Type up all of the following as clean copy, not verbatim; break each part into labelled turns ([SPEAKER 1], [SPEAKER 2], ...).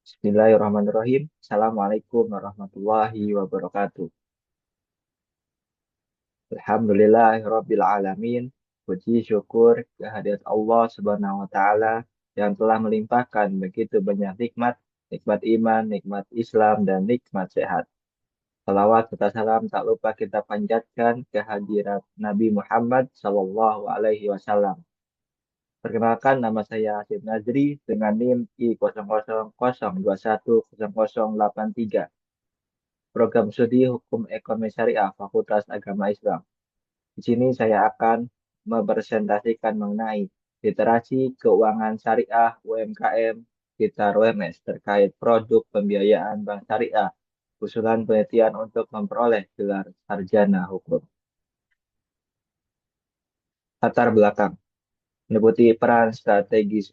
[SPEAKER 1] Bismillahirrahmanirrahim. Assalamualaikum warahmatullahi wabarakatuh. Alhamdulillahirabbil alamin. Puji syukur kehadirat Allah Subhanahu wa taala yang telah melimpahkan begitu banyak nikmat, nikmat iman, nikmat Islam dan nikmat sehat. Salawat serta salam tak lupa kita panjatkan kehadirat Nabi Muhammad Sallallahu Alaihi Wasallam. Perkenalkan, nama saya Asyid Nazri dengan NIM I0002100883. Program Studi Hukum Ekonomi Syariah Fakultas Agama Islam. Di sini saya akan mempresentasikan mengenai literasi keuangan syariah UMKM sekitar UMS terkait produk pembiayaan bank syariah, usulan penelitian untuk memperoleh gelar sarjana hukum. Latar belakang meliputi peran strategis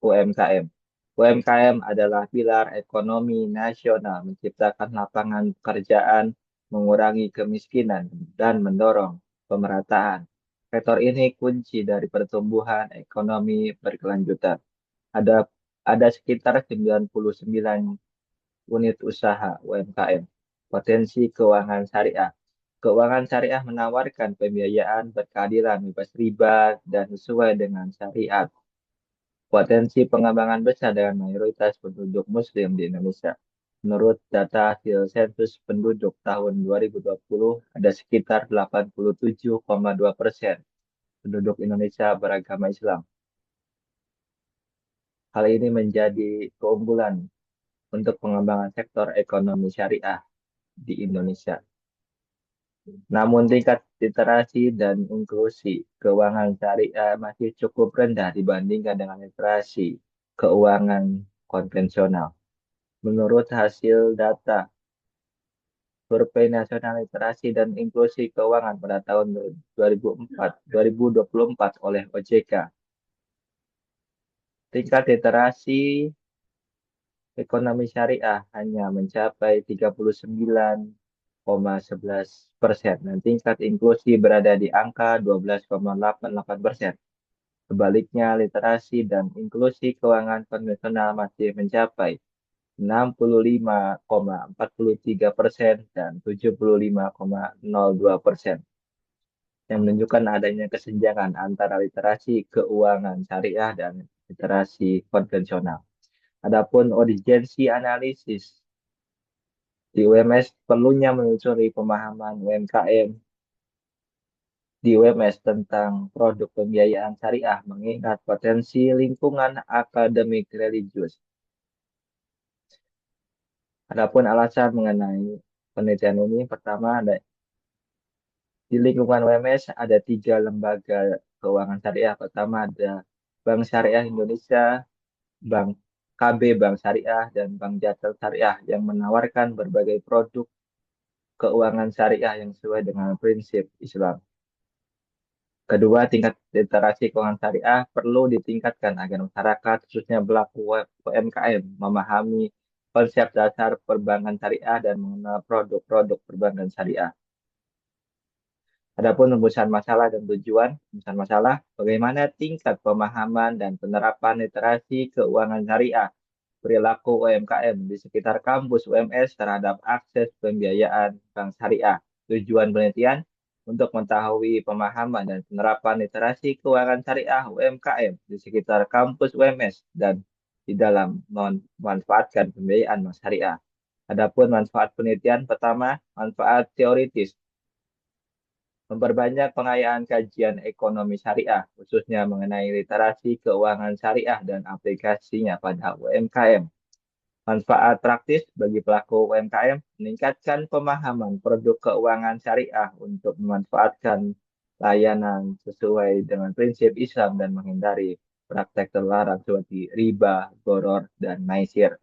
[SPEAKER 1] UMKM. UMKM adalah pilar ekonomi nasional, menciptakan lapangan pekerjaan, mengurangi kemiskinan, dan mendorong pemerataan. Sektor ini kunci dari pertumbuhan ekonomi berkelanjutan. Ada ada sekitar 99 unit usaha UMKM. Potensi keuangan syariah. Keuangan syariah menawarkan pembiayaan berkeadilan, bebas riba, dan sesuai dengan syariat. Potensi pengembangan besar dengan mayoritas penduduk Muslim di Indonesia. Menurut data hasil sensus penduduk tahun 2020, ada sekitar 87,2% penduduk Indonesia beragama Islam. Hal ini menjadi keunggulan untuk pengembangan sektor ekonomi syariah di Indonesia. Namun tingkat literasi dan inklusi keuangan syariah masih cukup rendah dibandingkan dengan literasi keuangan konvensional. Menurut hasil data Survei Nasional Literasi dan Inklusi Keuangan pada tahun 2024 oleh OJK, tingkat literasi ekonomi syariah hanya mencapai 39,11% dan tingkat inklusi berada di angka 12,88%. Sebaliknya, literasi dan inklusi keuangan konvensional masih mencapai 65,43% dan 75,02%, yang menunjukkan adanya kesenjangan antara literasi keuangan syariah dan literasi konvensional. Adapun urgensi analisis di UMS, perlunya menelusuri pemahaman UMKM di UMS tentang produk pembiayaan syariah mengingat potensi lingkungan akademik religius. Adapun alasan mengenai penelitian ini, pertama ada di lingkungan UMS ada 3 lembaga keuangan syariah. Pertama ada Bank Syariah Indonesia, Bank KB Bank Syariah, dan Bank Jateng Syariah yang menawarkan berbagai produk keuangan syariah yang sesuai dengan prinsip Islam. Kedua, tingkat literasi keuangan syariah perlu ditingkatkan agar masyarakat, khususnya pelaku UMKM, memahami konsep dasar perbankan syariah dan mengenal produk-produk perbankan syariah. Adapun rumusan masalah dan tujuan, rumusan masalah, bagaimana tingkat pemahaman dan penerapan literasi keuangan syariah perilaku UMKM di sekitar kampus UMS terhadap akses pembiayaan bank syariah. Tujuan penelitian untuk mengetahui pemahaman dan penerapan literasi keuangan syariah UMKM di sekitar kampus UMS dan di dalam memanfaatkan pembiayaan bank syariah. Adapun manfaat penelitian, pertama, manfaat teoritis memperbanyak pengayaan kajian ekonomi syariah, khususnya mengenai literasi keuangan syariah dan aplikasinya pada UMKM. Manfaat praktis bagi pelaku UMKM, meningkatkan pemahaman produk keuangan syariah untuk memanfaatkan layanan sesuai dengan prinsip Islam dan menghindari praktek terlarang seperti riba, boror, dan maisir.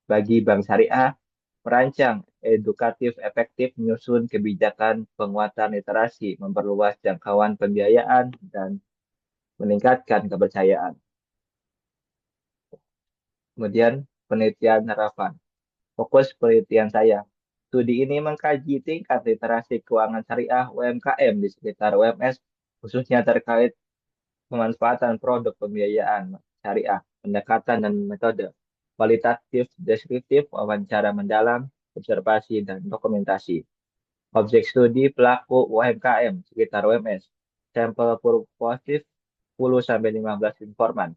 [SPEAKER 1] Bagi bank syariah, merancang edukatif efektif menyusun kebijakan penguatan literasi, memperluas jangkauan pembiayaan, dan meningkatkan kepercayaan. Kemudian penelitian harapan. Fokus penelitian saya. Studi ini mengkaji tingkat literasi keuangan syariah UMKM di sekitar UMS, khususnya terkait pemanfaatan produk pembiayaan syariah, pendekatan dan metode. kualitatif, deskriptif, wawancara mendalam, observasi, dan dokumentasi. Objek studi pelaku UMKM sekitar UMS. Sampel purpositif 10-15 informan.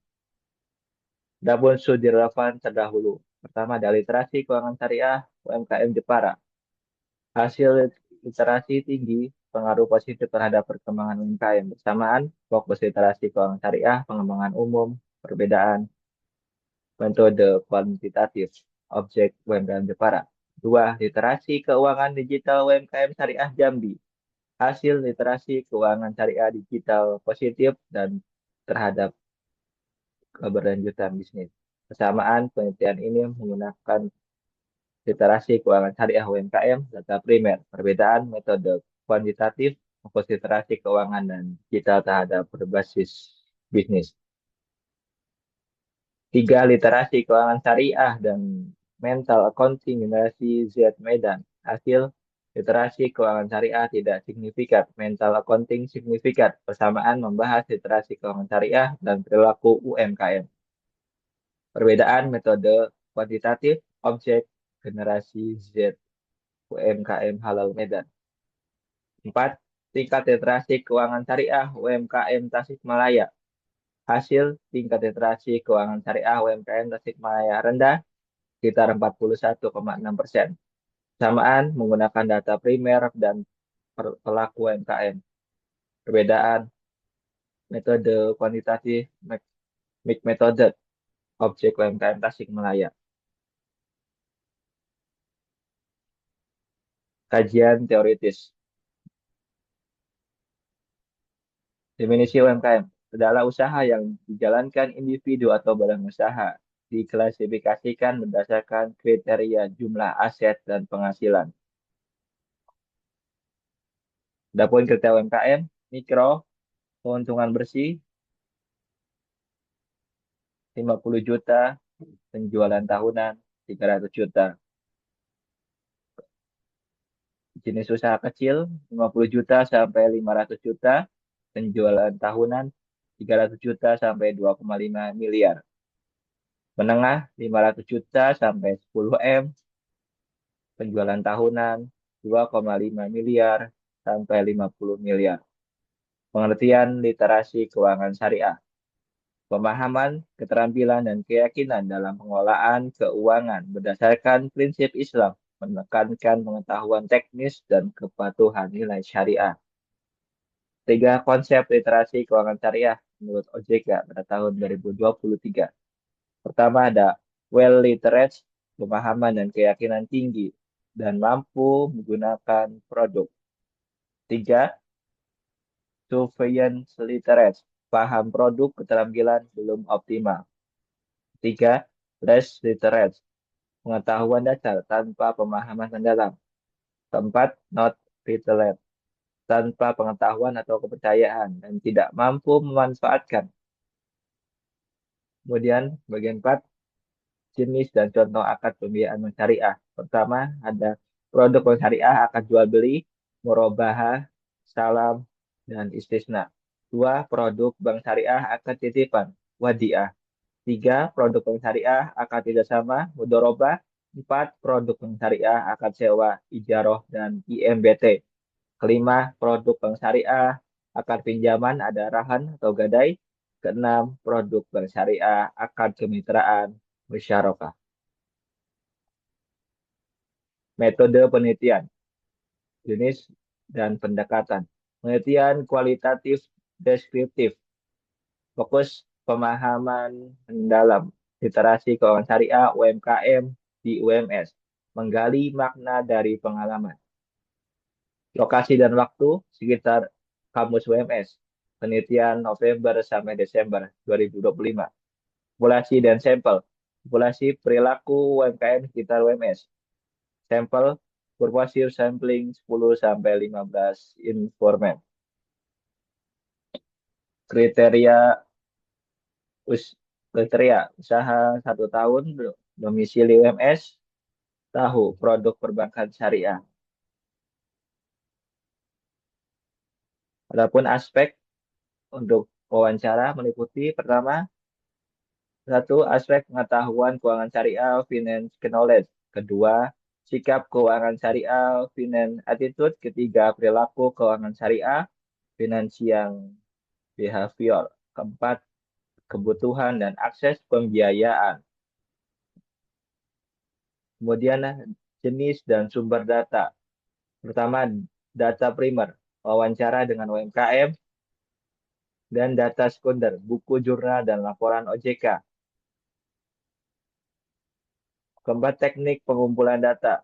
[SPEAKER 1] Dapur studi relevan terdahulu. Pertama, dari literasi keuangan syariah UMKM Jepara. Hasil literasi tinggi pengaruh positif terhadap perkembangan UMKM. Bersamaan, fokus literasi keuangan syariah, pengembangan umum, perbedaan metode kuantitatif objek UMKM Jepara. Dua, literasi keuangan digital UMKM Syariah Jambi. Hasil literasi keuangan syariah digital positif dan terhadap keberlanjutan bisnis. Bersamaan, penelitian ini menggunakan literasi keuangan syariah UMKM, data primer, perbedaan metode kuantitatif, fokus literasi keuangan dan digital terhadap berbasis bisnis. Tiga, literasi keuangan syariah dan mental accounting generasi Z Medan. Hasil literasi keuangan syariah tidak signifikan, mental accounting signifikan. Persamaan membahas literasi keuangan syariah dan perilaku UMKM. Perbedaan metode kuantitatif objek generasi Z UMKM Halal Medan. 4. Tingkat literasi keuangan syariah UMKM Tasikmalaya. Hasil tingkat literasi keuangan syariah UMKM Tasikmalaya rendah sekitar 41,6%. Samaan menggunakan data primer dan pelaku UMKM. Perbedaan metode kuantitatif metode objek UMKM Tasikmalaya. Kajian teoritis. Definisi UMKM adalah usaha yang dijalankan individu atau badan usaha. Diklasifikasikan berdasarkan kriteria jumlah aset dan penghasilan. Adapun kriteria UMKM, mikro, keuntungan bersih, 50 juta, penjualan tahunan, 300 juta. Jenis usaha kecil, 50 juta sampai 500 juta, penjualan tahunan, 300 juta sampai 2,5 miliar. Menengah, 500 juta sampai 10 M, penjualan tahunan 2,5 miliar sampai 50 miliar. Pengertian literasi keuangan syariah. Pemahaman, keterampilan, dan keyakinan dalam pengelolaan keuangan berdasarkan prinsip Islam menekankan pengetahuan teknis dan kepatuhan nilai syariah. Tiga konsep literasi keuangan syariah menurut OJK pada tahun 2023. Pertama ada well literate, pemahaman dan keyakinan tinggi dan mampu menggunakan produk. Tiga, surveillance literate, paham produk keterampilan belum optimal. Tiga, less literate, pengetahuan dasar tanpa pemahaman mendalam. Keempat, not literate, tanpa pengetahuan atau kepercayaan dan tidak mampu memanfaatkan. Kemudian bagian 4, jenis dan contoh akad pembiayaan bank syariah. Pertama, ada produk bank syariah, akad jual beli, murabahah, salam, dan istisna. Dua, produk bank syariah, akad titipan, wadiah. Tiga, produk bank syariah, akad kerjasama, mudorobah. Empat, produk bank syariah, akad sewa, ijaroh, dan IMBT. Kelima, produk bank syariah, akad pinjaman, ada rahan atau gadai. Keenam, produk bank syariah, akad kemitraan, musyarakah. Metode penelitian, jenis dan pendekatan. Penelitian kualitatif deskriptif, fokus pemahaman mendalam, literasi keuangan syariah UMKM di UMS, menggali makna dari pengalaman. Lokasi dan waktu sekitar kampus UMS, penelitian November sampai Desember 2025. Populasi dan sampel, populasi perilaku UMKM sekitar UMS. Sampel purposive sampling 10 sampai 15 informan. Kriteria kriteria usaha 1 tahun, domisili UMS, tahu produk perbankan syariah. Adapun aspek untuk wawancara meliputi pertama Satu, aspek pengetahuan keuangan syariah, finance knowledge. Kedua, sikap keuangan syariah, finance attitude. Ketiga, perilaku keuangan syariah, financial behavior. Keempat, kebutuhan dan akses pembiayaan. Kemudian jenis dan sumber data. Pertama, data primer, wawancara dengan UMKM, dan data sekunder, buku jurnal dan laporan OJK. Keempat, teknik pengumpulan data,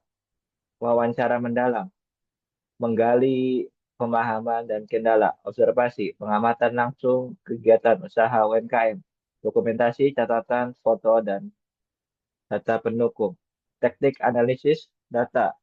[SPEAKER 1] wawancara mendalam, menggali pemahaman dan kendala, observasi, pengamatan langsung kegiatan usaha UMKM, dokumentasi, catatan, foto, dan data pendukung. Teknik analisis data,